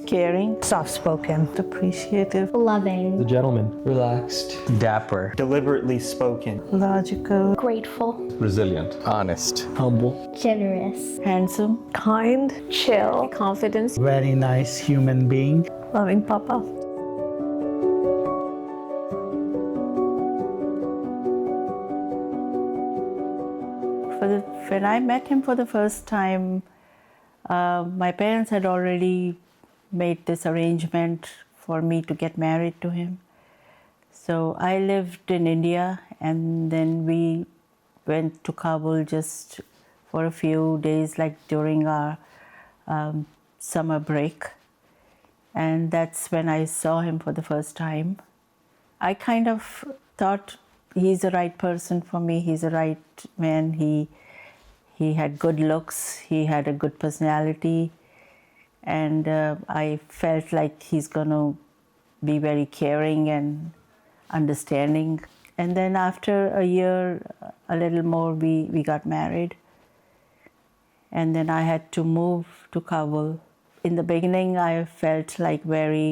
Caring, soft-spoken, appreciative, loving, The gentleman. Relaxed. Dapper. Deliberately spoken. logical, grateful, Resilient. Honest. Humble. generous, handsome, kind, chill, confidence, Very nice human being. loving papa. When I met him for the first time, my parents had already made this arrangement for me to get married to him. So I lived in India, and then we went to Kabul just for a few days, like during our summer break. And that's when I saw him for the first time. I kind of thought he's the right person for me. He's the right man. He had good looks. He had a good personality. And I felt like he's going to be very caring and understanding. And then after a year, a little more, we got married. And then I had to move to Kabul. In the beginning, I felt like I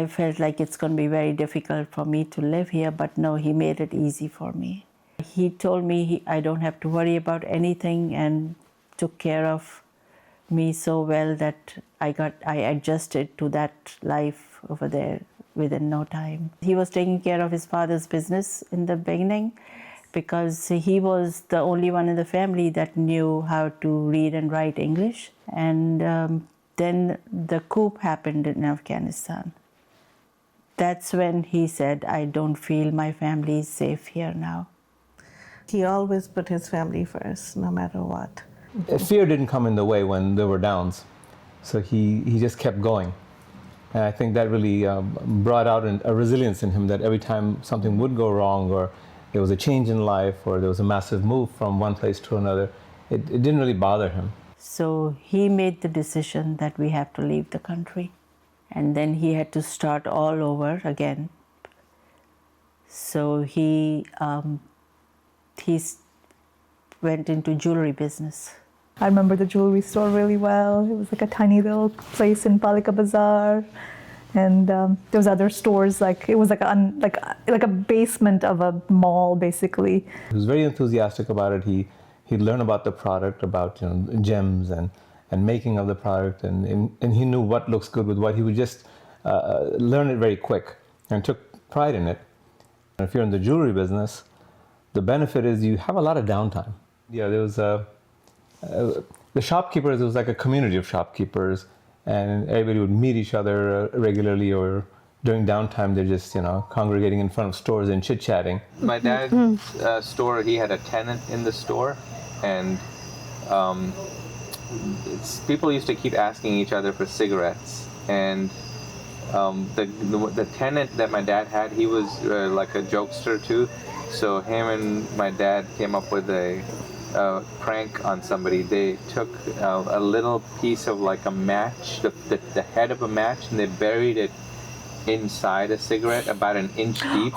felt like it's going to be very difficult for me to live here, but no, he made it easy for me. He told me I don't have to worry about anything and took care of me so well that I adjusted to that life over there within no time. He was taking care of his father's business in the beginning because he was the only one in the family that knew how to read and write English. And then the coup happened in Afghanistan. That's when he said, I don't feel my family is safe here now. He always put his family first, no matter what. Fear didn't come in the way when there were downs. So he just kept going. And I think that really brought out a resilience in him that every time something would go wrong or there was a change in life or there was a massive move from one place to another, it didn't really bother him. So he made the decision that we have to leave the country. And then he had to start all over again. So he went into jewelry business. I remember the jewelry store really well. It was like a tiny little place in Palika Bazaar. And there was other stores, like it was like a basement of a mall, basically. He was very enthusiastic about it. He'd learn about the product, about gems and making of the product, and he knew what looks good with what. He would just learn it very quick and took pride in it. And if you're in the jewelry business, the benefit is you have a lot of downtime. Yeah, there was the shopkeepers. It was like a community of shopkeepers, and everybody would meet each other regularly, or during downtime they're just congregating in front of stores and chit-chatting. My dad's store, he had a tenant in the store, and people used to keep asking each other for cigarettes, and the tenant that my dad had, he was like a jokester too. So him and my dad came up with a prank on somebody. They took a little piece of like a match, the head of a match, and they buried it inside a cigarette about an inch deep.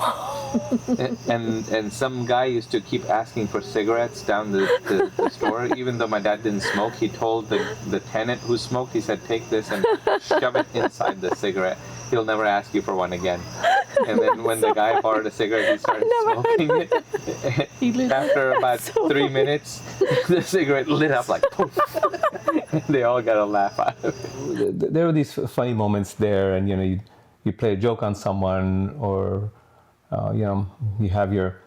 and some guy used to keep asking for cigarettes down the store. Even though my dad didn't smoke, he told the tenant who smoked, he said, take this and shove it inside the cigarette. He'll never ask you for one again. And then when the guy borrowed a cigarette, he started smoking it. After about 3 minutes, the cigarette lit up like poof. And they all got a laugh out of it. There were these funny moments there, and you play a joke on someone, or you have your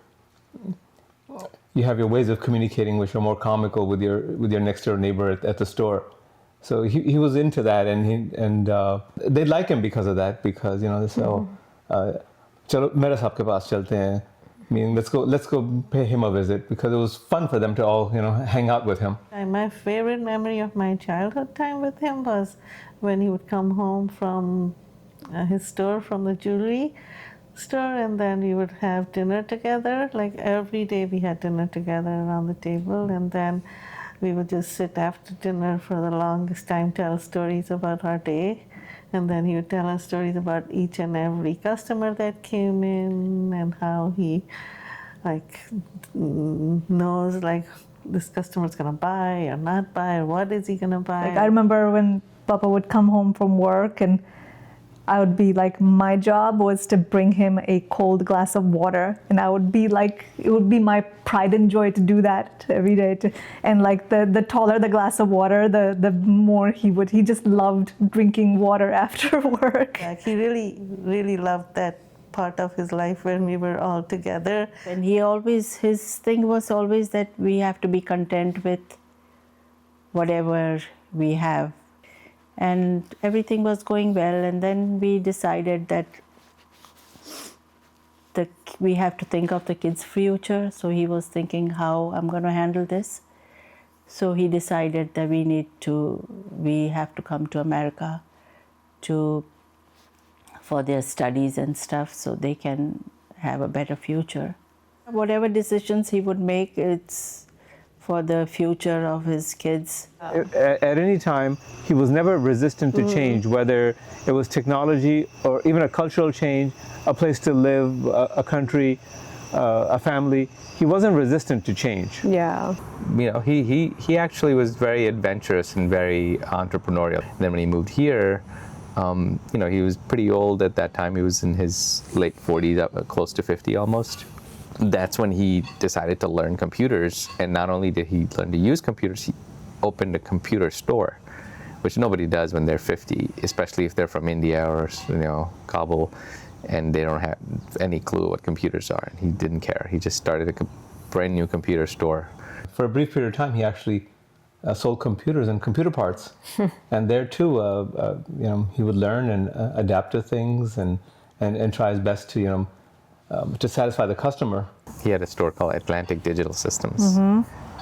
ways of communicating which are more comical with your next door neighbor at the store. So he was into that, and they like him because of that, because they say, chalo mere saab ke paas chalte hain. I mean, let's go pay him a visit, because it was fun for them to all hang out with him. And my favorite memory of my childhood time with him was when he would come home from his store, from the jewelry store, and then we would have dinner together. Like every day we had dinner together around the table, and then we would just sit after dinner for the longest time, tell stories about our day. And then he would tell us stories about each and every customer that came in, and how he knows this customer's gonna buy or not buy, or what is he gonna buy. Like I remember when Papa would come home from work and I would be like, my job was to bring him a cold glass of water, and I would be like, it would be my pride and joy to do that every day. And like the taller the glass of water, the more he just loved drinking water after work. Like he really, really loved that part of his life when we were all together. And his thing was always that we have to be content with whatever we have. And everything was going well, and then we decided that we have to think of the kids' future. So he was thinking how I'm going to handle this. So he decided that we have to come to America for their studies and stuff, so they can have a better future. Whatever decisions he would make, it's for the future of his kids. At any time, he was never resistant to change, whether it was technology or even a cultural change, a place to live, a country, a family. He wasn't resistant to change. Yeah. You know, he actually was very adventurous and very entrepreneurial. And then when he moved here, you know, he was pretty old at that time. He was in his late 40s, close to 50 almost. That's when he decided to learn computers. And not only did he learn to use computers, he opened a computer store, which nobody does when they're 50, especially if they're from India or, you know, Kabul, and they don't have any clue what computers are. And he didn't care. He just started a brand new computer store. For a brief period of time, he actually sold computers and computer parts. And there too, you know, he would learn and adapt to things and try his best to, you know, to satisfy the customer. He had a store called Atlantic Digital Systems,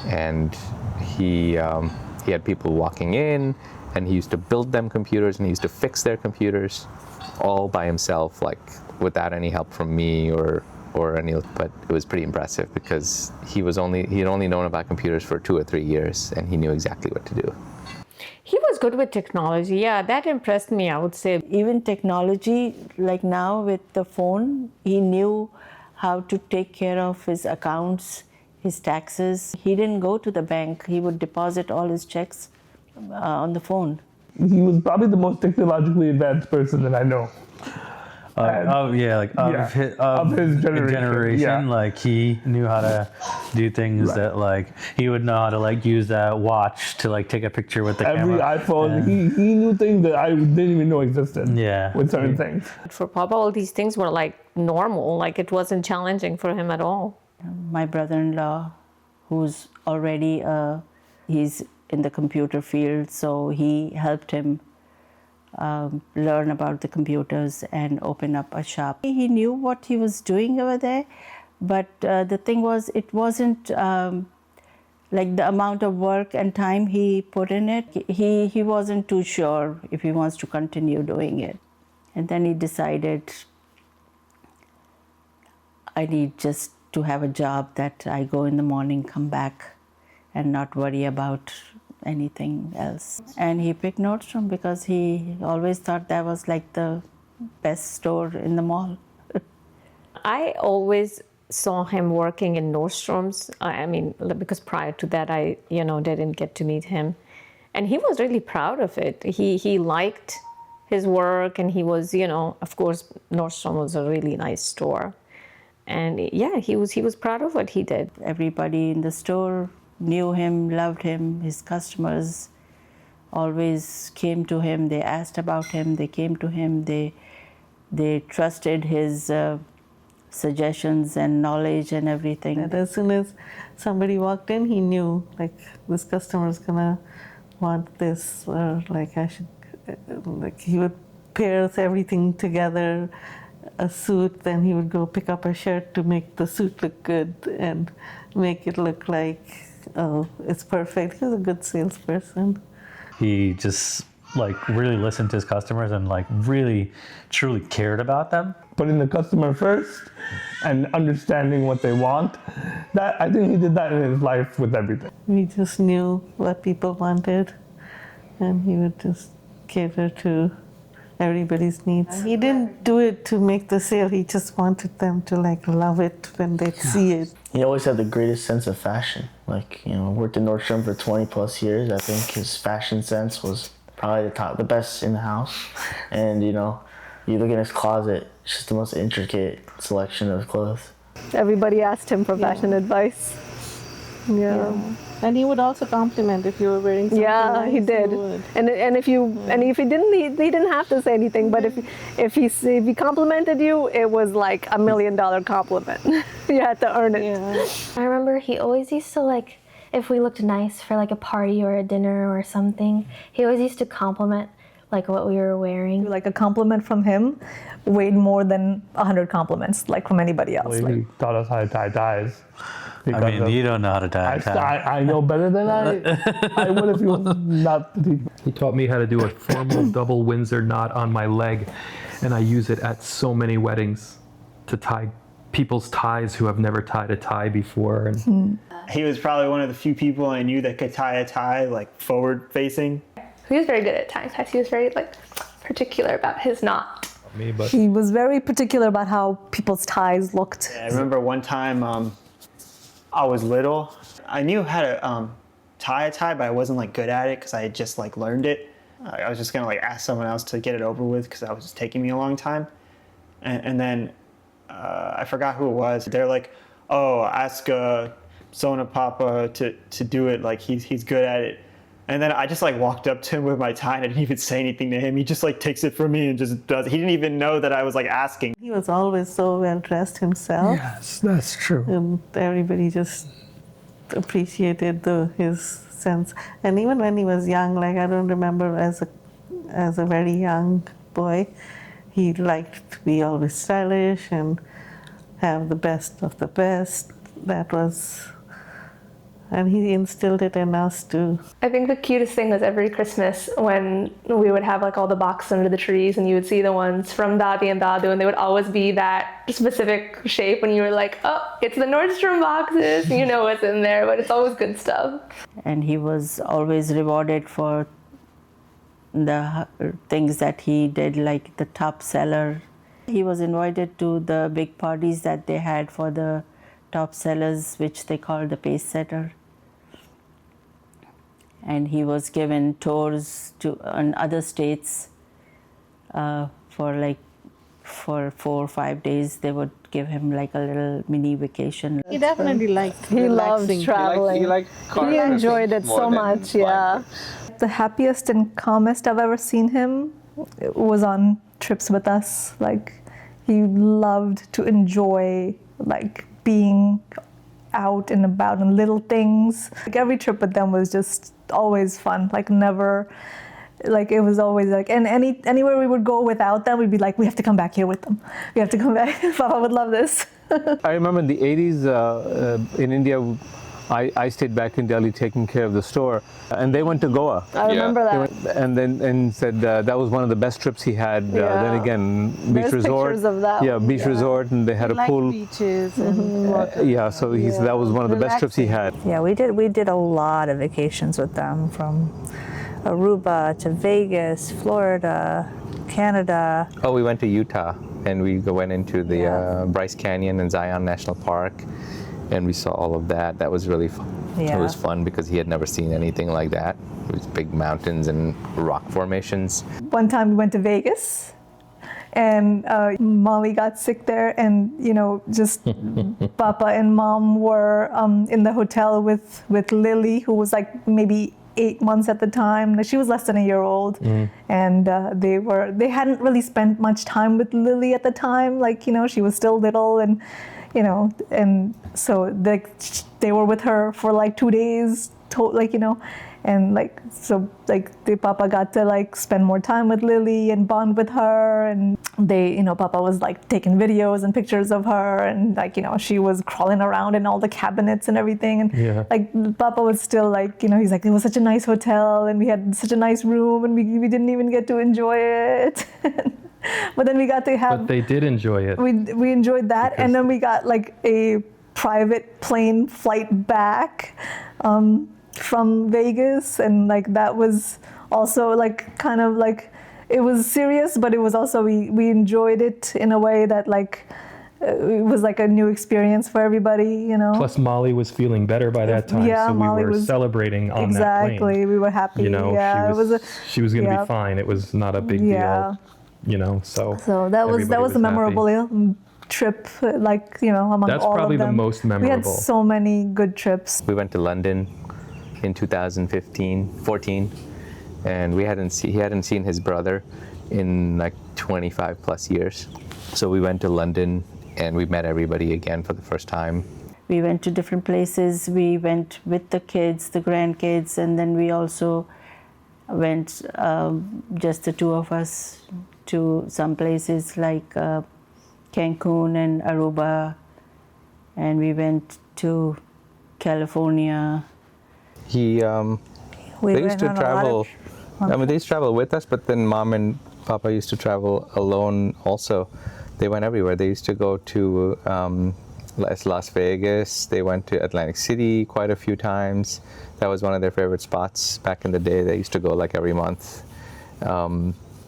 and he had people walking in, and he used to build them computers, and he used to fix their computers all by himself, like without any help from me or any. But it was pretty impressive because he had only known about computers for 2 or 3 years, and he knew exactly what to do. He was good with technology. Yeah, that impressed me, I would say. Even technology, like now with the phone, he knew how to take care of his accounts, his taxes. He didn't go to the bank. He would deposit all his checks on the phone. He was probably the most technologically advanced person that I know. Of his generation. Yeah. Like he knew how to do things that like he would know how to like use that watch to like take a picture with the Every camera. iPhone, he knew things that I didn't even know existed. Yeah. With certain things. For Papa, all these things were like normal. Like it wasn't challenging for him at all. My brother-in-law, who's already, he's in the computer field, so he helped him learn about the computers and open up a shop. He knew what he was doing over there, but the thing was, it wasn't like the amount of work and time he put in it. He wasn't too sure if he wants to continue doing it. And then he decided, I need just to have a job that I go in the morning, come back, and not worry about anything else. And he picked Nordstrom because he always thought that was like the best store in the mall. I always saw him working in Nordstrom's. I mean, because prior to that, I didn't get to meet him, and he was really proud of it. He liked his work, and he was, of course, Nordstrom was a really nice store, and yeah, he was proud of what he did. Everybody in the store knew him, loved him. His customers always came to him. They asked about him. They came to him. They trusted his suggestions and knowledge and everything. And as soon as somebody walked in, he knew, like, this customer's gonna want this, or like he would pair everything together, a suit, then he would go pick up a shirt to make the suit look good and make it look like, oh, it's perfect. He was a good salesperson. He just like really listened to his customers and like really truly cared about them. Putting the customer first and understanding what they want. That I think he did that in his life with everything. He just knew what people wanted, and he would just cater to everybody's needs. He didn't do it to make the sale. He just wanted them to like love it when they see it. He always had the greatest sense of fashion. Like, worked in Nordstrom for 20 plus years. I think his fashion sense was probably the best in the house. And, you look in his closet, it's just the most intricate selection of clothes. Everybody asked him for fashion advice. Yeah. And he would also compliment if you were wearing something nice, he did. would. And if he didn't, he didn't have to say anything. But if he complimented you, it was like $1 million compliment. You had to earn it. Yeah. I remember he always used to like, if we looked nice for like a party or a dinner or something, he always used to compliment like what we were wearing. Like a compliment from him weighed more than 100 compliments, like from anybody else. Well, he taught us how to tie ties. I mean, you don't know how to tie a tie. I know better than I would if he was not the teacher. He taught me how to do a formal double Windsor knot on my leg, and I use it at so many weddings to tie people's ties who have never tied a tie before. And he was probably one of the few people I knew that could tie a tie like forward facing. He was very good at tying ties. He was very particular about his knot. He was very particular about how people's ties looked. I remember one time I was little. I knew how to tie a tie, but I wasn't like good at it because I had just like learned it. I was just gonna like ask someone else to get it over with because that was just taking me a long time. And then I forgot who it was. They're like, "Oh, ask Sona Papa to do it. Like he's good at it." And then I just like walked up to him with my tie and I didn't even say anything to him. He just like takes it from me and just does it. He didn't even know that I was like asking. He was always so well dressed himself. Yes, that's true. And everybody just appreciated his sense. And even when he was young, like I don't remember as a very young boy, he liked to be always stylish and have the best of the best. And he instilled it in us too. I think the cutest thing was every Christmas when we would have like all the boxes under the trees and you would see the ones from Dadi and Dadu and they would always be that specific shape when you were like, oh, it's the Nordstrom boxes, you know what's in there, but it's always good stuff. And he was always rewarded for the things that he did, like the top seller. He was invited to the big parties that they had for the top sellers, which they called the pace setter. And he was given tours on other states for 4 or 5 days. They would give him like a little mini vacation. He definitely liked He loved relaxing. traveling. He enjoyed it so much, yeah. The happiest and calmest I've ever seen him was on trips with us. Like, he loved to enjoy like being out and about and little things. Like every trip with them was just always fun. Like never, like it was always like, and anywhere we would go without them, we'd be like, we have to come back here with them. We have to come back. Papa would love this. I remember in the 80s in India, I stayed back in Delhi taking care of the store, and they went to Goa. I remember that. And said that was one of the best trips he had. Yeah. Then again, beach There's resort. pictures of that. Yeah, beach resort, and they had a pool. Beaches and Yeah, so that was one of the best trips he had. Yeah, we did a lot of vacations with them, from Aruba to Vegas, Florida, Canada. Oh, we went to Utah and we went into the Bryce Canyon and Zion National Park, and we saw all of that. That was really fun. Yeah. It was fun because he had never seen anything like that. It was big mountains and rock formations. One time we went to Vegas, and Molly got sick there, and just Papa and Mom were in the hotel with Lily, who was like maybe 8 months at the time. She was less than a year old, and they hadn't really spent much time with Lily at the time. Like she was still little, and and so they were with her for like 2 days, and the Papa got to spend more time with Lily and bond with her, and Papa was taking videos and pictures of her, and she was crawling around in all the cabinets and everything, and Papa was still he's like, it was such a nice hotel and we had such a nice room and we didn't even get to enjoy it. But then we got to have. But they did enjoy it. We enjoyed that, and then we got a private plane flight back from Vegas, and that was also it was serious, but it was also we enjoyed it in a way that like it was like a new experience for everybody, you know. Plus, Molly was feeling better by that time, Yeah, so Molly we were was celebrating on exactly. that plane. We were happy. You know, yeah, she was going to yeah. be fine. It was not a big Yeah. deal. You know, so that was everybody a memorable happy. trip, like, you know, among That's all probably of them. the most We had memorable. so many good trips. We went to London in 14, and he hadn't seen his brother in like 25 plus years. So we went to London and we met everybody again for the first time. We went to different places. We went with the kids, the grandkids, and then we also went, just the two of us, to some places like Cancun and Aruba, and we went to California. They used to travel. They used to travel with us, but then Mom and Papa used to travel alone also. They went everywhere. They used to go to Las Vegas. They went to Atlantic City quite a few times. That was one of their favorite spots back in the day. They used to go like every month.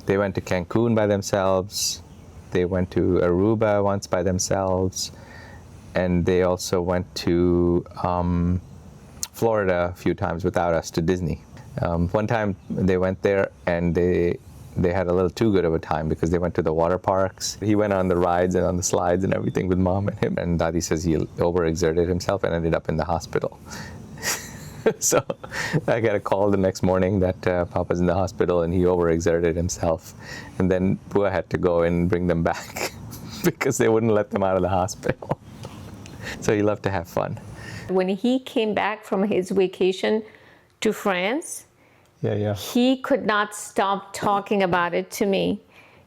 They went to Cancun by themselves. They went to Aruba once by themselves. And they also went to Florida a few times without us, to Disney. One time they went there and they had a little too good of a time because they went to the water parks. He went on the rides and on the slides and everything with Mom and him. And Dadi says he overexerted himself and ended up in the hospital. So I got a call the next morning that Papa's in the hospital and he overexerted himself. And then Bua had to go and bring them back because they wouldn't let them out of the hospital. So he loved to have fun. When he came back from his vacation to France, he could not stop talking about it to me.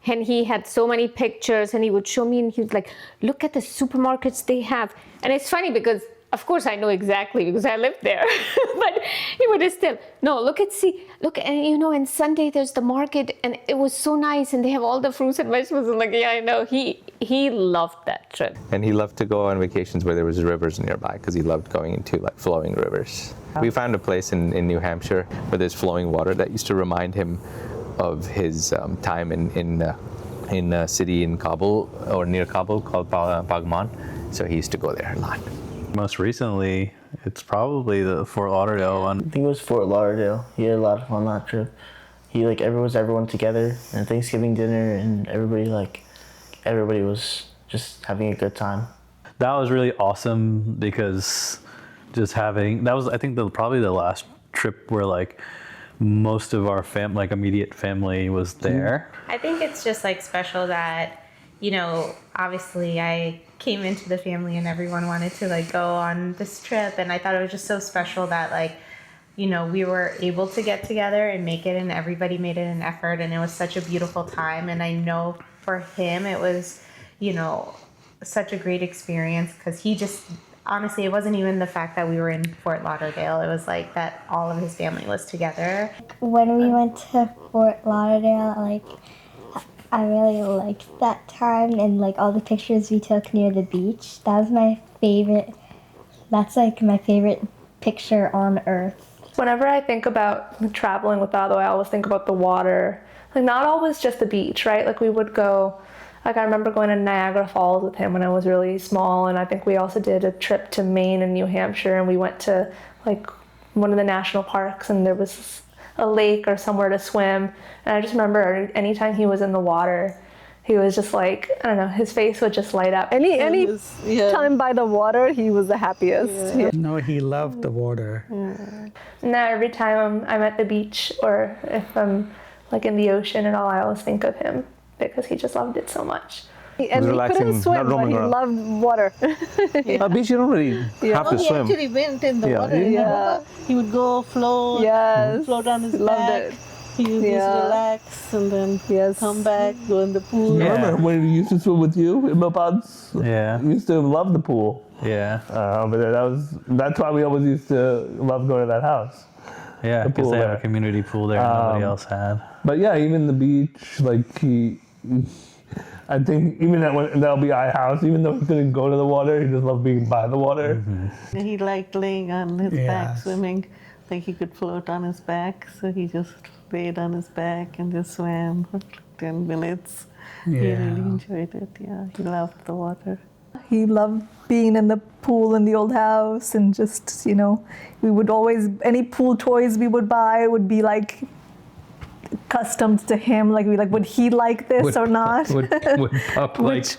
And he had so many pictures and he would show me and he was like, look at the supermarkets they have. And it's funny because, of course, I know exactly because I lived there. But he would still, no, look, and you know, and Sunday there's the market and it was so nice and they have all the fruits and vegetables. I'm like, yeah, I know. He loved that trip. And he loved to go on vacations where there was rivers nearby because he loved going into like flowing rivers. We found a place in New Hampshire where there's flowing water that used to remind him of his time in a city in Kabul or near Kabul called Bagman. So he used to go there a lot. Most recently, it's probably the Fort Lauderdale one. I think it was Fort Lauderdale. He had a lot of fun on that trip. He like everyone together and Thanksgiving dinner and everybody was just having a good time. That was really awesome because that was I think probably the last trip where like most of our immediate family was there. I think it's just like special that, you know, obviously I came into the family and everyone wanted to like go on this trip, and I thought it was just so special that like, you know, we were able to get together and make it and everybody made it an effort and it was such a beautiful time. And I know for him it was, you know, such a great experience because he just, honestly, it wasn't even the fact that we were in Fort Lauderdale. It was like that all of his family was together. When we went to Fort Lauderdale, like, I really liked that time and like all the pictures we took near the beach. That was my favorite. That's like my favorite picture on earth. Whenever I think about traveling with Dado, I always think about the water. Like not always just the beach, right? Like we would go, like I remember going to Niagara Falls with him when I was really small, and I think we also did a trip to Maine and New Hampshire, and we went to like one of the national parks and there was a lake or somewhere to swim. And I just remember anytime he was in the water, he was just like, I don't know, his face would just light up. Any time by the water, he was the happiest. Yeah. No, he loved the water. Now every time I'm at the beach or if I'm like in the ocean and all, I always think of him because he just loved it so much. And he couldn't swim, but he loved water. At beach, you don't really have to He swim. actually went in the water. Yeah. He would go float, float on his back. He would just relax and then come back, go in the pool. Yeah. Remember when we used to swim with you in the ponds? Yeah. We used to love the pool. Yeah. But that's why we always used to love going to that house. Yeah, because they have a community pool there nobody else had. But yeah, even the beach, like I think even that'll be our house, even though he couldn't go to the water, he just loved being by the water. Mm-hmm. And he liked laying on his back swimming. Like he could float on his back, so he just laid on his back and just swam for 10 minutes. He Yeah. really enjoyed it. Yeah, he loved the water. He loved being in the pool in the old house, and just, you know, we would always, any pool toys we would buy would be like accustomed to him. Like, we like, would he like this or not? Would Pup which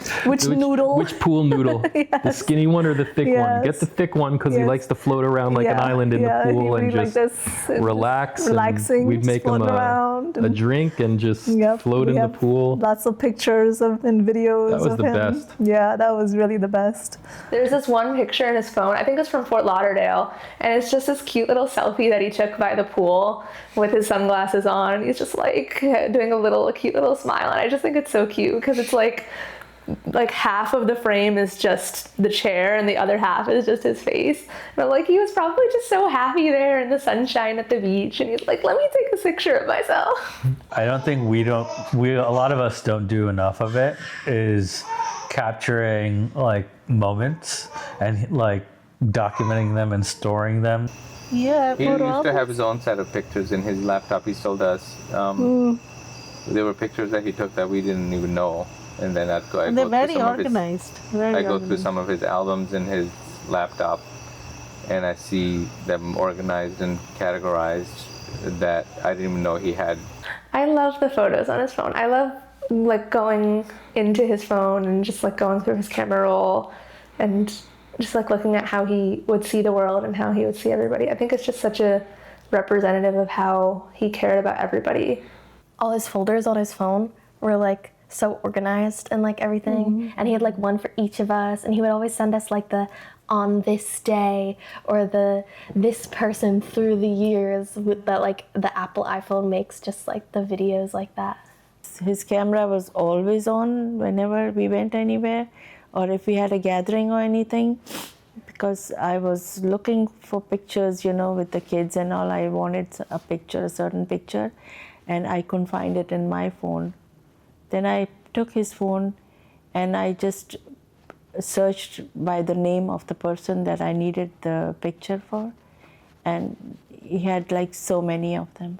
noodle? Which pool noodle? The skinny one or the thick one? Get the thick one because he Yes. likes to float around like an island in the he pool would and be like just this, and relax. just relaxing, and we'd just make him floating around a and- drink and just Yep, float we in the have pool. Lots of pictures and videos That was of the him. best. Yeah, that was really the best. There's this one picture in his phone, I think it's from Fort Lauderdale, and it's just this cute little selfie that he took by the pool with his sunglasses on, and he's just like doing a cute little smile, and I just think it's so cute because it's like half of the frame is just the chair and the other half is just his face. And I'm like, he was probably just so happy there in the sunshine at the beach, and he's like, let me take a picture of myself. I don't think a lot of us don't do enough of it, is capturing like moments and like documenting them and storing them. Yeah, He used to have his own set of pictures in his laptop. He still does. There were pictures that he took that we didn't even know, and then I'd go. And they're very organized. I go through some of his albums in his laptop, and I see them organized and categorized that I didn't even know he had. I love the photos on his phone. I love like going into his phone and just like going through his camera roll and just like looking at how he would see the world and how he would see everybody. I think it's just such a representative of how he cared about everybody. All his folders on his phone were like so organized and like everything, and he had like one for each of us, and he would always send us like the on this day or the this person through the years with that, like the Apple iPhone makes just like the videos like that. His camera was always on whenever we went anywhere, or if we had a gathering or anything, because I was looking for pictures, you know, with the kids and all. I wanted a certain picture, and I couldn't find it in my phone. Then I took his phone and I just searched by the name of the person that I needed the picture for, and he had like so many of them.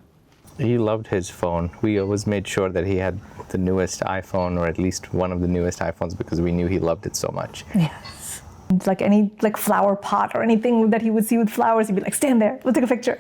He loved his phone. We always made sure that he had the newest iPhone, or at least one of the newest iPhones, because we knew he loved it so much. Yes. Like any like flower pot or anything that he would see with flowers, he'd be like, stand there, we'll take a picture.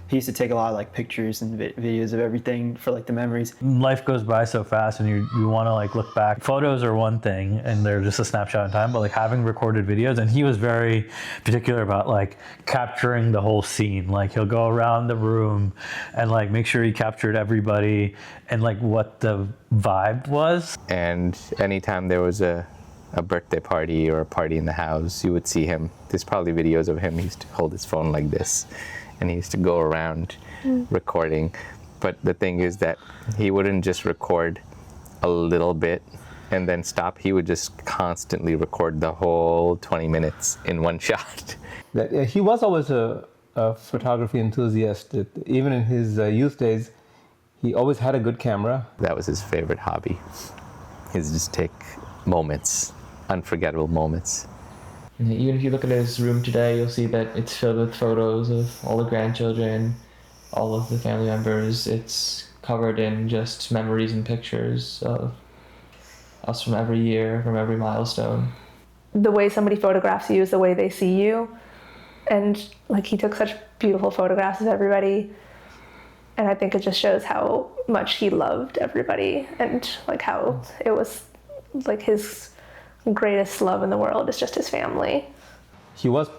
He used to take a lot of like pictures and videos of everything for like the memories. Life goes by so fast, and you want to like look back. Photos are one thing, and they're just a snapshot in time, but like having recorded videos, and he was very particular about like capturing the whole scene. Like he'll go around the room and like make sure he captured everybody and like what the vibe was. And anytime there was a birthday party or a party in the house, you would see him. There's probably videos of him. He used to hold his phone like this, and he used to go around recording. But the thing is that he wouldn't just record a little bit and then stop. He would just constantly record the whole 20 minutes in one shot. He was always a photography enthusiast. Even in his youth days, he always had a good camera. That was his favorite hobby, is just take moments, unforgettable moments. Even if you look at his room today, you'll see that it's filled with photos of all the grandchildren, all of the family members. It's covered in just memories and pictures of us from every year, from every milestone. The way somebody photographs you is the way they see you. And like he took such beautiful photographs of everybody. And I think it just shows how much he loved everybody, and like how it was like his greatest love in the world is just his family. He was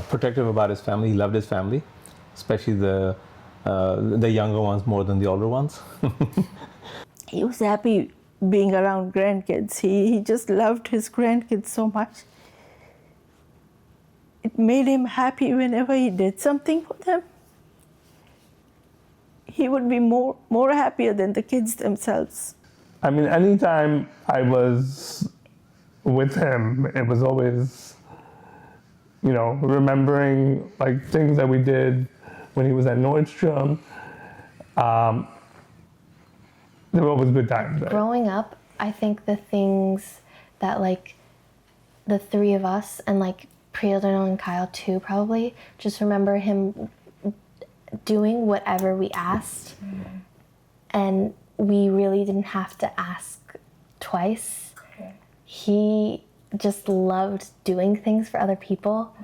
protective about his family. He loved his family, especially the younger ones more than the older ones. He was happy being around grandkids. He just loved his grandkids so much. It made him happy whenever he did something for them. He would be more happier than the kids themselves. I mean, anytime I was with him, it was always, you know, remembering like things that we did when he was at Nordstrom. There were always good times. Right? Growing up, I think the things that like the three of us, and like Priyodhana and Kyle too, probably just remember him doing whatever we asked, and we really didn't have to ask twice. He just loved doing things for other people,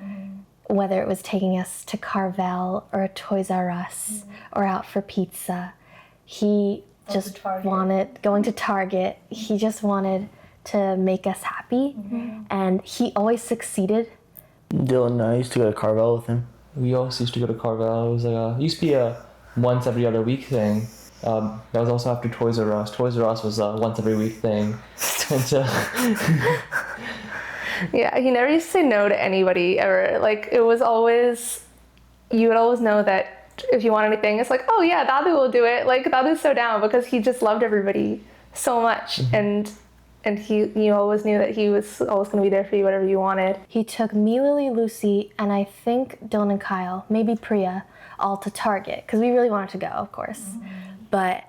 whether it was taking us to Carvel or Toys R Us or out for pizza. He just wanted, going to Target, he just wanted to make us happy, and he always succeeded. Dylan and I used to go to Carvel with him. We also used to go to Carvel. It was like it used to be a once every other week thing. That was also after Toys R Us. Toys R Us was a once every week thing. And so yeah, he never used to say no to anybody ever. Like, it was always, you would always know that if you want anything, it's like, oh yeah, Dadu will do it. Like, Dadu's so down, because he just loved everybody so much. And you always knew that he was always going to be there for you, whatever you wanted. He took me, Lily, Lucy, and I think Dylan and Kyle, maybe Priya, all to Target, because we really wanted to go, of course. But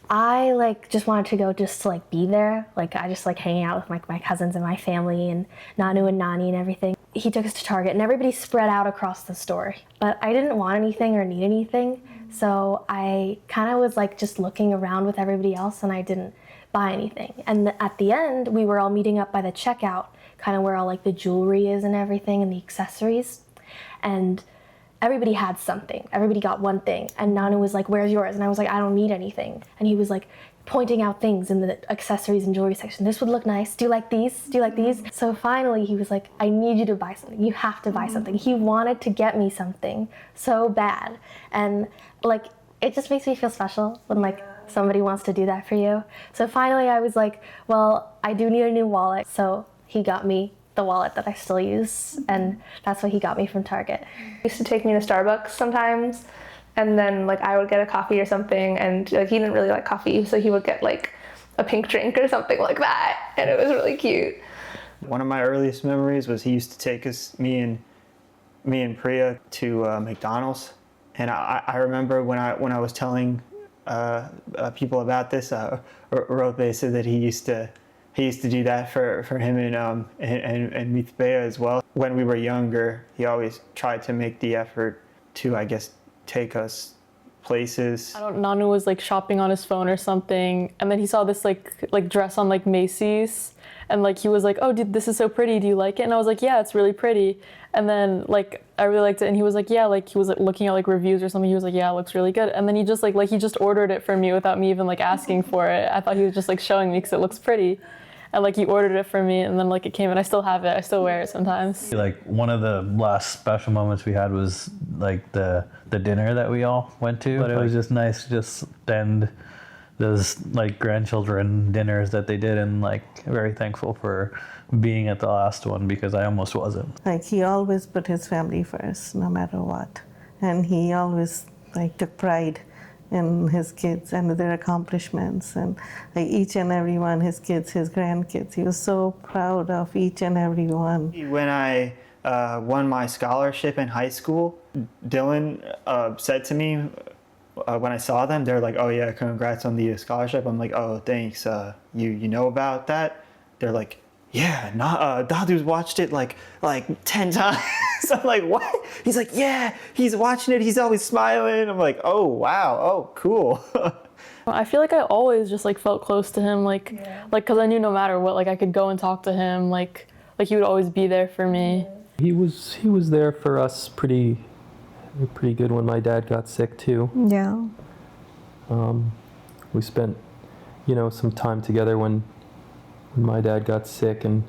I just wanted to go just to be there. I just hanging out with my cousins and my family and Nanu and Nani and everything. He took us to Target and everybody spread out across the store. But I didn't want anything or need anything, so I kind of was just looking around with everybody else, and I didn't buy anything. And at the end, we were all meeting up by the checkout, kind of where all the jewelry is and everything and the accessories. And everybody had something. Everybody got one thing. And Nanu was like, where's yours? And I was like, I don't need anything. And he was pointing out things in the accessories and jewelry section. This would look nice. Do you like these? Do you like these? So finally he was like, I need you to buy something. You have to buy something. He wanted to get me something so bad. And it just makes me feel special when somebody wants to do that for you. So finally I was like, well, I do need a new wallet. So he got me the wallet that I still use, and that's what he got me from Target. He used to take me to Starbucks sometimes, and then I would get a coffee or something, and he didn't really like coffee, so he would get a pink drink or something like that, and it was really cute. One of my earliest memories was he used to take me and Priya to McDonald's, and I remember when I was telling people about this, Rope said that he used to do that for him and Mithbea as well. When we were younger, he always tried to make the effort to, I guess, take us places. Nanu was shopping on his phone or something, and then he saw this dress on Macy's, and he was like, oh dude, this is so pretty, do you like it? And I was like, yeah, it's really pretty. And then I really liked it, and he was like, yeah, he was looking at reviews or something. He was like, yeah, it looks really good. And then he just he just ordered it for me without me even asking for it. I thought he was just showing me because it looks pretty. And he ordered it for me, and then it came, and I still have it. I still wear it sometimes. One of the last special moments we had was the dinner that we all went to. But it was just nice to just spend those grandchildren dinners that they did, and very thankful for being at the last one, because I almost wasn't. He always put his family first, no matter what, and he always took pride in his kids and their accomplishments, and each and every one, his kids, his grandkids. He was so proud of each and every one. When I won my scholarship in high school, Dylan said to me, when I saw them, they're like, oh yeah, congrats on the scholarship. I'm like, oh, thanks. You know about that? They're like, yeah, Dadu's watched it like 10 times. I'm like, what? He's like, yeah, he's watching it. He's always smiling. I'm like, oh, wow. Oh, cool. I feel I always just felt close to him, because I knew no matter what, I could go and talk to him, he would always be there for me. He was there for us pretty good when my dad got sick too. Yeah. We spent, some time together when my dad got sick, and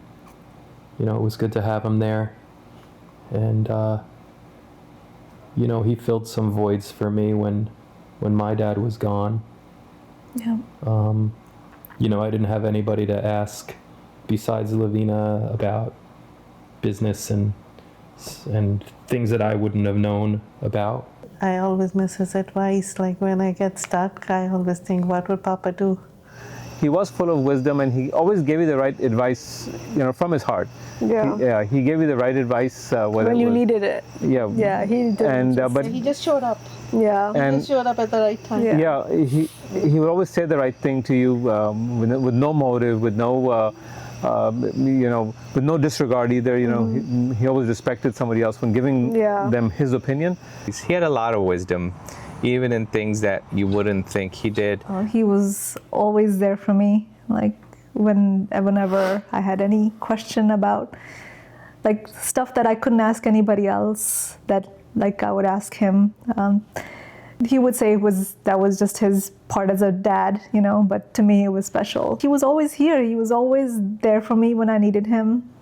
it was good to have him there. And he filled some voids for me when my dad was gone. Yeah. I didn't have anybody to ask besides Lavina about business and things that I wouldn't have known about. I always miss his advice. When I get stuck, I always think, what would Papa do? He was full of wisdom, and he always gave you the right advice, from his heart. Yeah. He gave you the right advice when you needed it. Yeah. Yeah, he did. And but he just showed up. Yeah. He just showed up at the right time. Yeah. He would always say the right thing to you with no motive, with no with no disregard either. He always respected somebody else when giving them his opinion. He had a lot of wisdom, even in things that you wouldn't think he did. He was always there for me, like whenever I had any question about like stuff that I couldn't ask anybody else, that like I would ask him. He would say that was just his part as a dad, but to me it was special. He was always here. He was always there for me when I needed him.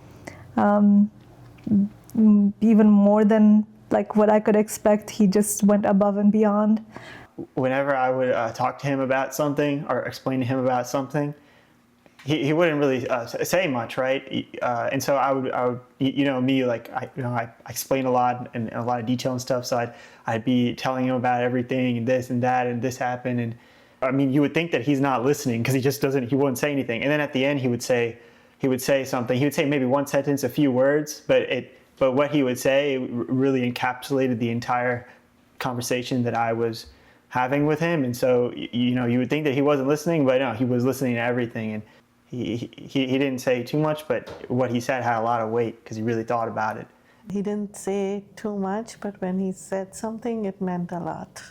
Even more than like what I could expect, he just went above and beyond. Whenever I would talk to him about something or explain to him about something, he wouldn't really say much, right? And so I would me, like I explain a lot and a lot of detail and stuff. So I'd be telling him about everything and this and that and this happened. And I mean, you would think that he's not listening because he wouldn't say anything. And then at the end, he would say something. He would say maybe one sentence, a few words, but what he would say really encapsulated the entire conversation that I was having with him. And so you would think that he wasn't listening, but no, he was listening to everything. And he didn't say too much, but what he said had a lot of weight because he really thought about it. He didn't say too much, but when he said something, it meant a lot.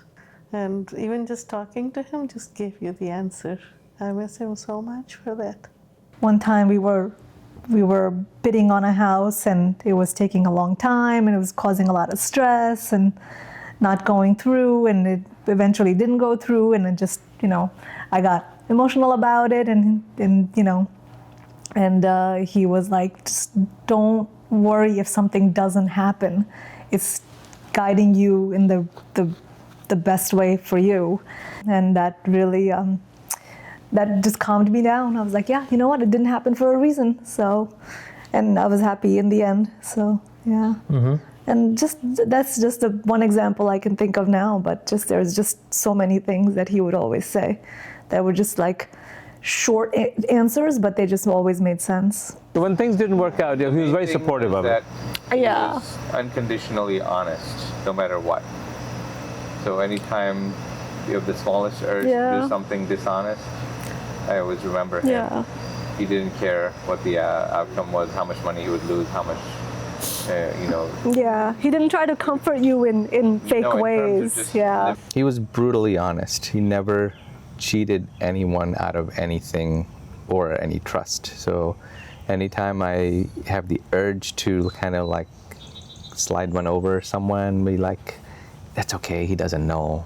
And even just talking to him just gave you the answer. I miss him so much for that. One time we were bidding on a house and it was taking a long time and it was causing a lot of stress and not going through, and it eventually didn't go through, and it just, I got emotional about it, and he was like, just don't worry if something doesn't happen. It's guiding you in the best way for you. And that really, that just calmed me down. I was like, yeah, you know what? It didn't happen for a reason. So, and I was happy in the end. So, yeah. Mm-hmm. And that's just one example I can think of now, but there's just so many things that he would always say that were just like short answers, but they just always made sense. When things didn't work out, he was very supportive of it. He was unconditionally honest, no matter what. So anytime you have the smallest urge to do something dishonest, I always remember him. Yeah. He didn't care what the outcome was, how much money he would lose, how much, Yeah, he didn't try to comfort you in fake ways. Yeah. He was brutally honest. He never cheated anyone out of anything or any trust. So anytime I have the urge to kind of like slide one over someone, be like, that's okay, he doesn't know,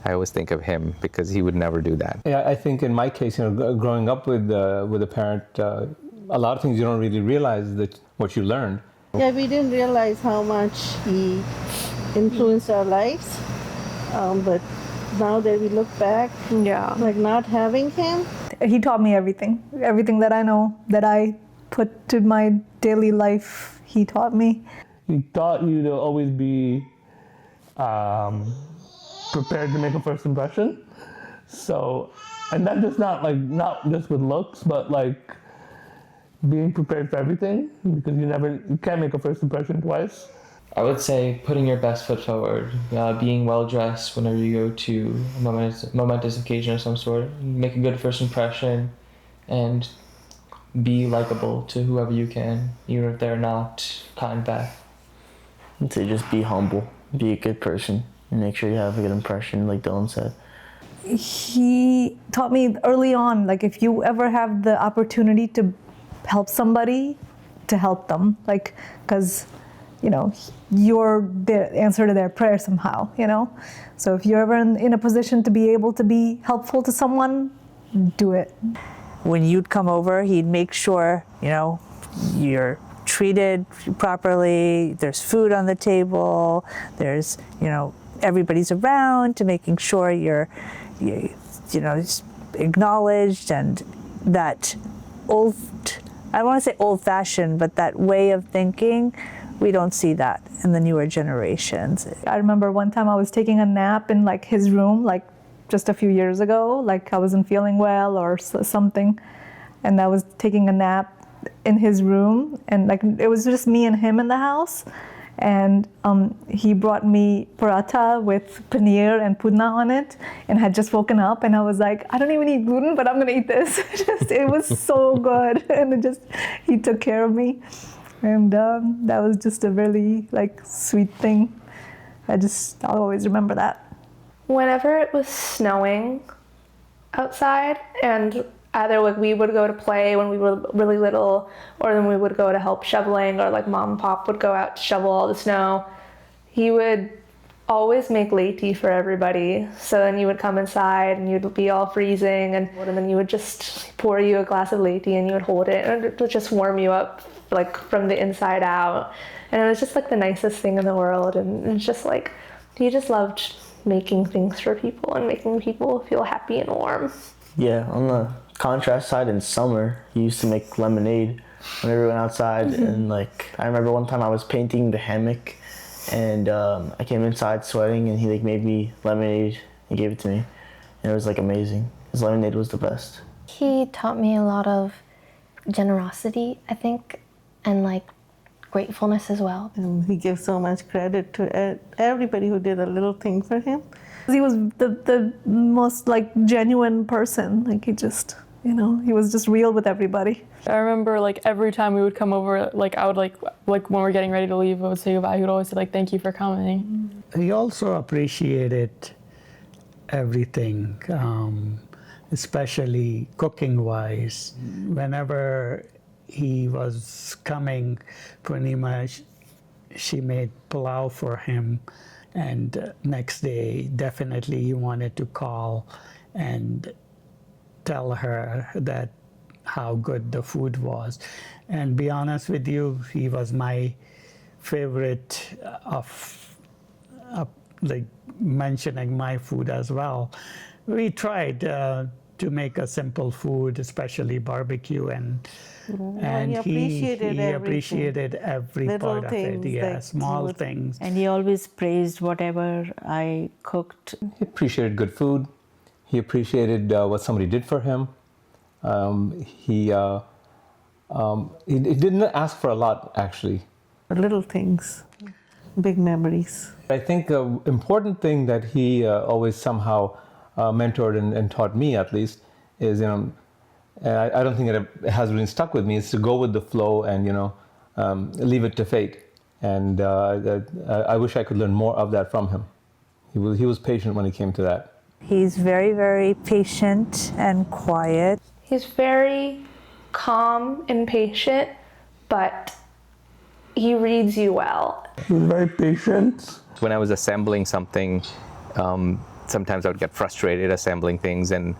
I always think of him because he would never do that. Yeah, I think in my case, growing up with a parent, a lot of things you don't really realize that what you learned. Yeah, we didn't realize how much he influenced our lives, but now that we look back, like not having him. He taught me everything that I know, that I put to my daily life, he taught me. He taught you to always be prepared to make a first impression. So, and that just not just with looks, but like being prepared for everything, because you can't make a first impression twice. I would say putting your best foot forward, being well dressed whenever you go to a momentous occasion of some sort, make a good first impression, and be likable to whoever you can, even if they're not kind back. I'd say just be humble, be a good person, and make sure you have a good impression, like Dylan said. He taught me early on, like if you ever have the opportunity to help somebody, to help them, like, because you're the answer to their prayer somehow, So if you're ever in a position to be able to be helpful to someone, do it. When you'd come over, he'd make sure, you're treated properly, there's food on the table, there's, everybody's around, to making sure you're acknowledged, and that I don't want to say old-fashioned, but that way of thinking, we don't see that in the newer generations. I remember one time I was taking a nap in like his room, like just a few years ago, like I wasn't feeling well or something, and I was taking a nap in his room, and like it was just me and him in the house, and he brought me paratha with paneer and pudna on it, and had just woken up, and I was like, I don't even eat gluten, but I'm gonna eat this. It was so good, and he took care of me, and that was just a really like sweet thing. I'll always remember that. Whenever it was snowing outside, and either like we would go to play when we were really little, or then we would go to help shoveling, or like mom and pop would go out to shovel all the snow, he would always make leti for everybody. So then you would come inside and you'd be all freezing, and then you would just pour you a glass of leti and you would hold it, and it would just warm you up like from the inside out. And it was just like the nicest thing in the world, and it's just like he just loved making things for people and making people feel happy and warm. Yeah, on the contrast side, in summer, he used to make lemonade whenever we went outside. And like, I remember one time I was painting the hammock, and I came inside sweating, and he like made me lemonade and gave it to me. And it was like amazing. His lemonade was the best. He taught me a lot of generosity, I think, and like gratefulness as well. And he gives so much credit to everybody who did a little thing for him. He was the most like genuine person. Like he just, he was just real with everybody. I remember like every time we would come over, like I would like when we're getting ready to leave, I would say goodbye. He would always say like, thank you for coming. He also appreciated everything, especially cooking-wise. Whenever he was coming, Purnima, she made pulao for him, and next day definitely he wanted to call and tell her that how good the food was. And be honest with you, he was my favorite of like mentioning my food as well. We tried to make a simple food, especially barbecue, and he appreciated every Little part of it. Yeah, small things. And he always praised whatever I cooked. He appreciated good food. He appreciated what somebody did for him. He didn't ask for a lot, actually. Little things, big memories. I think an important thing that he always somehow mentored and taught me, at least, is, and I don't think it has really stuck with me, is to go with the flow and, leave it to fate. And I wish I could learn more of that from him. He was patient when it came to that. He's very, very patient and quiet. He's very calm and patient, but he reads you well. He was very patient. When I was assembling something, sometimes I would get frustrated assembling things, and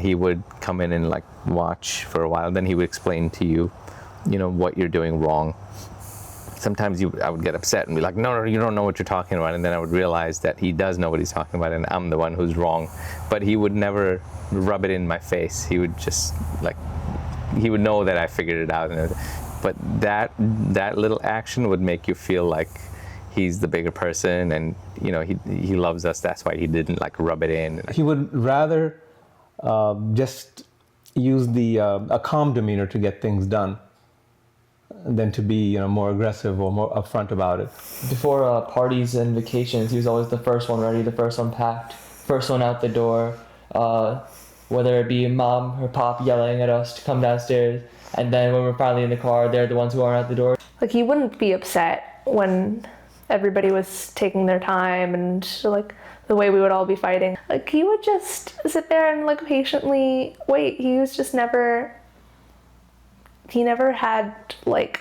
he would come in and like watch for a while. Then he would explain to you, what you're doing wrong. Sometimes I would get upset and be like, no, you don't know what you're talking about. And then I would realize that he does know what he's talking about, and I'm the one who's wrong. But he would never rub it in my face. He would just he would know that I figured it out. But that little action would make you feel like he's the bigger person, and he loves us. That's why he didn't rub it in. He would rather just use a calm demeanor to get things done than to be more aggressive or more upfront about it. Before parties and vacations, he was always the first one ready, the first one packed, first one out the door. Whether it be mom or pop yelling at us to come downstairs, and then when we're finally in the car, they're the ones who aren't at the door. Like he wouldn't be upset when everybody was taking their time and like the way we would all be fighting. Like he would just sit there and like patiently wait. He never had like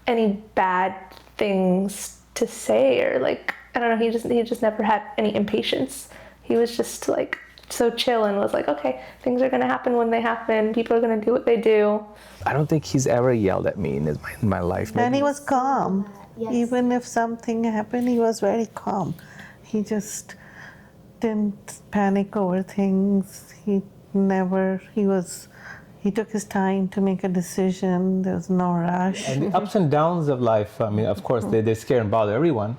any bad things to say, or like, I don't know, he just never had any impatience. He was just like so chill and was like, okay, things are gonna happen when they happen. People are gonna do what they do. I don't think he's ever yelled at me in my life. And he was calm. Yes. Even if something happened, he was very calm. He just didn't panic over things. He took his time to make a decision. There was no rush. And the ups and downs of life, of course, they scare and bother everyone.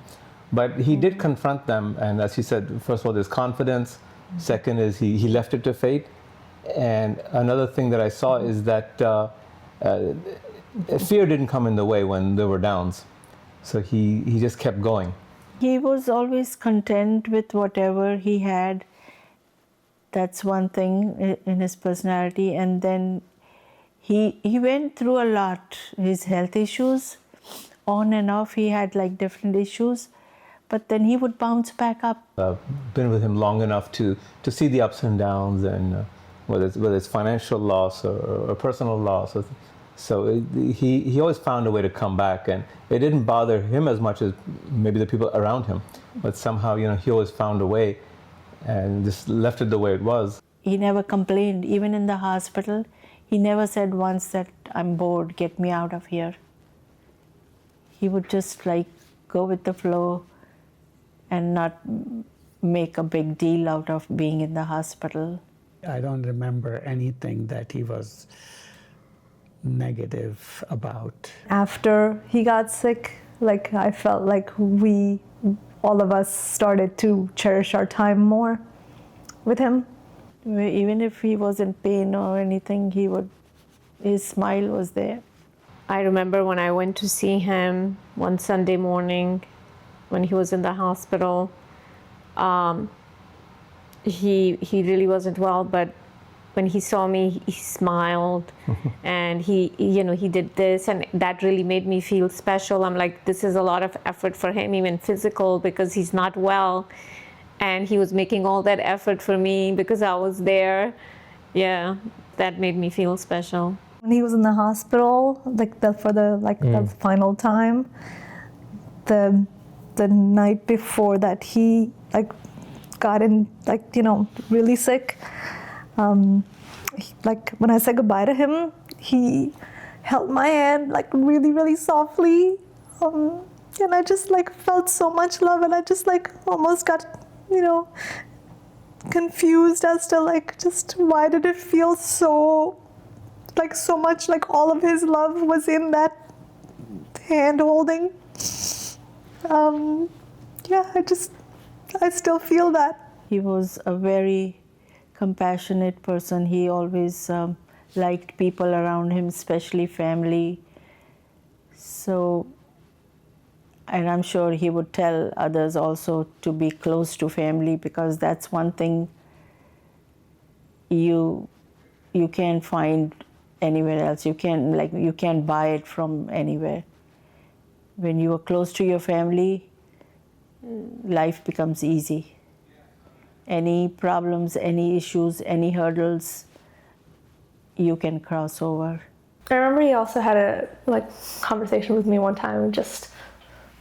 But he did confront them. And as you said, first of all, there's confidence. Second is he left it to fate. And another thing that I saw is that fear didn't come in the way when there were downs. So he just kept going. He was always content with whatever he had. That's one thing in his personality. And then he went through a lot. His health issues, on and off, he had like different issues. But then he would bounce back up. I've been with him long enough to see the ups and downs, and whether it's financial loss or personal loss. So he always found a way to come back, and it didn't bother him as much as maybe the people around him. But somehow, he always found a way and just left it the way it was. He never complained. Even in the hospital, he never said once that I'm bored, get me out of here. He would just like go with the flow and not make a big deal out of being in the hospital. I don't remember anything that he was negative about. After he got sick, like I felt like all of us started to cherish our time more with him. Even if he was in pain or anything, his smile was there. I remember when I went to see him one Sunday morning when he was in the hospital. He really wasn't well, but when he saw me, he smiled and he did this, and that really made me feel special. I'm like, this is a lot of effort for him, even physical, because he's not well. And he was making all that effort for me because I was there. Yeah, that made me feel special. When he was in the hospital, for the final time, the night before that he got in really sick. When I said goodbye to him, he held my hand really, really softly, and I just felt so much love, and I just almost got confused as to just why did it feel so much all of his love was in that hand holding. I still feel that. He was a very compassionate person. He always liked people around him, especially family. So, and I'm sure he would tell others also to be close to family, because that's one thing you can't find anywhere else. You can't buy it from anywhere. When you are close to your family, life becomes easy. Any problems, any issues, any hurdles, you can cross over. I remember he also had a conversation with me one time, just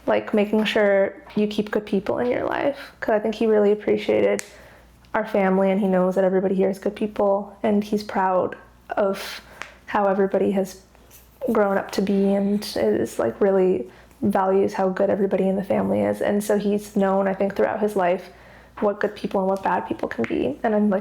making sure you keep good people in your life, because I think he really appreciated our family, and he knows that everybody here is good people, and he's proud of how everybody has grown up to be, and is really values how good everybody in the family is. And so he's known, I think, throughout his life what good people and what bad people can be. And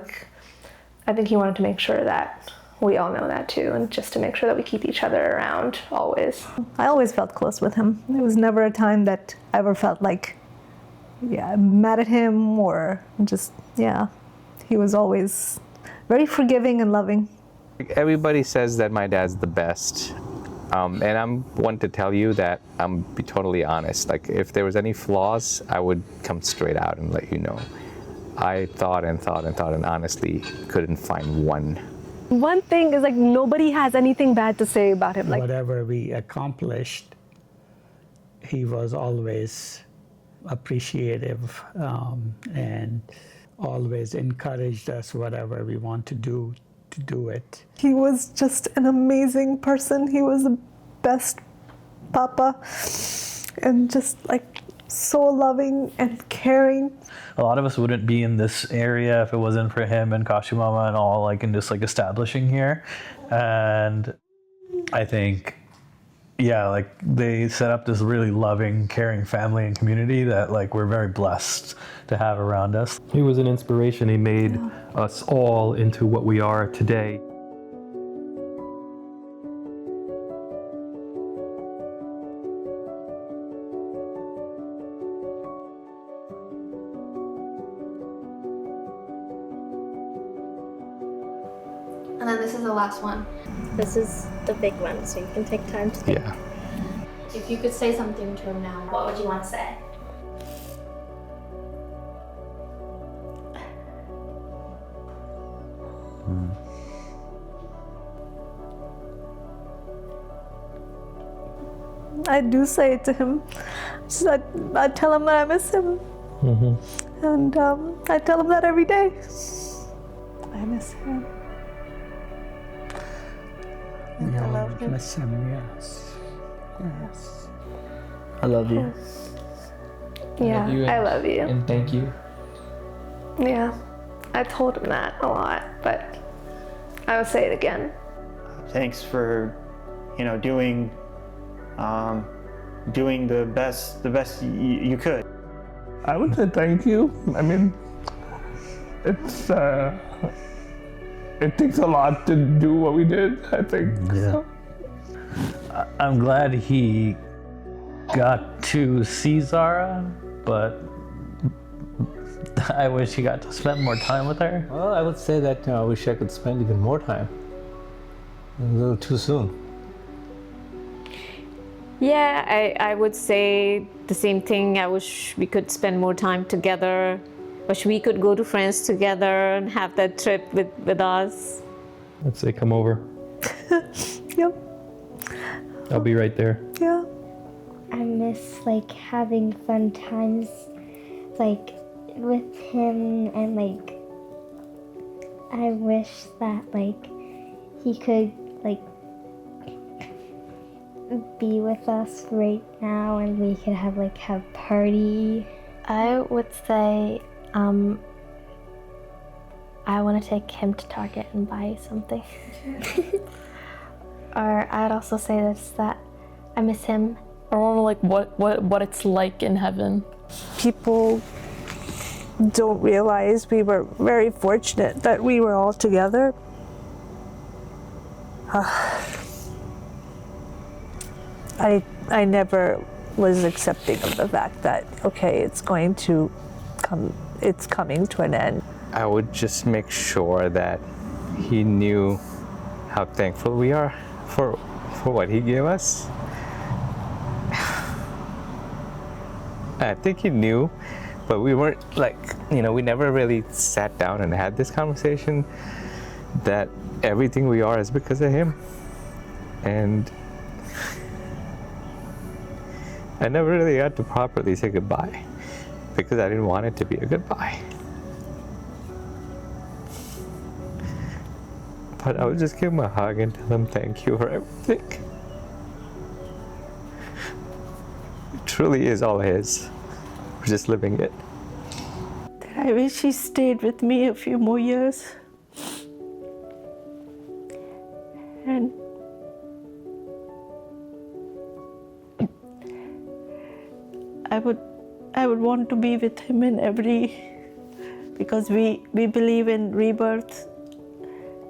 I think he wanted to make sure that we all know that too, and just to make sure that we keep each other around always. I always felt close with him. There was never a time that I ever felt mad at him or he was always very forgiving and loving. Everybody says that my dad's the best. And I'm one to tell you that I'm be totally honest. If there was any flaws, I would come straight out and let you know. I thought and honestly couldn't find one. One thing is nobody has anything bad to say about him. Whatever we accomplished, he was always appreciative and always encouraged us whatever we want to do it. He was just an amazing person. He was the best papa, and just so loving and caring. A lot of us wouldn't be in this area if it wasn't for him and Kashimama and all, and just establishing here. And I think, they set up this really loving, caring family and community that we're very blessed to have around us. He was an inspiration. He made us all into what we are today. And then this is the last one. This is the big one, so you can take time to think. Yeah. If you could say something to him now, what would you want to say? I do say it to him. I tell him that I miss him. And I tell him that every day. I miss him. And I love him. Miss him, yes. Yes. I love you. Yeah, I love you. And thank you. Yeah, I told him that a lot, but I will say it again. Thanks for, doing the best you could. I would say thank you. I mean, it's it takes a lot to do what we did, I think. Yeah. I'm glad he got to see Zara, but I wish he got to spend more time with her. Well, I would say that I wish I could spend even more time. A little too soon. Yeah, I would say the same thing. I wish we could spend more time together. Wish we could go to France together and have that trip with us. I'd say come over. Yep. I'll be right there. Yeah. I miss like having fun times like with him, and like I wish that like he could like be with us right now and we could have party. I would say I want to take him to Target and buy something. Or I'd also say this, that I miss him. I want to like what it's like in heaven. People don't realize we were very fortunate that we were all together. I never was accepting of the fact that, okay, it's coming to an end. I would just make sure that he knew how thankful we are for what he gave us. I think he knew, but we weren't we never really sat down and had this conversation that everything we are is because of him. And I never really got to properly say goodbye because I didn't want it to be a goodbye. But I would just give him a hug and tell him thank you for everything. It truly is all his. We're just living it. I wish he stayed with me a few more years. And I would want to be with him because we believe in rebirth.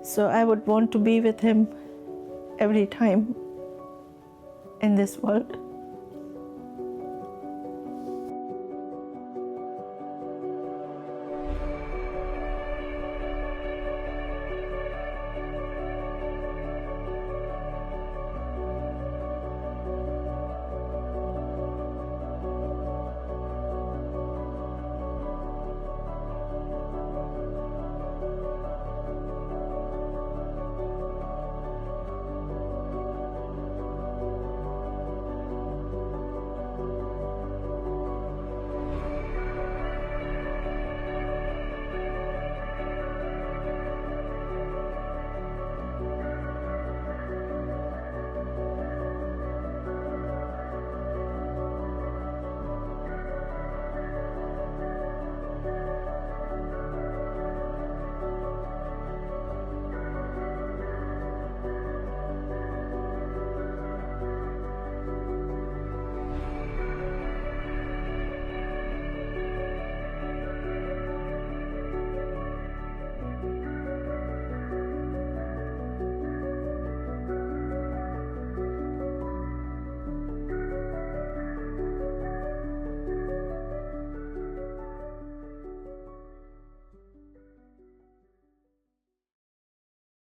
So I would want to be with him every time in this world.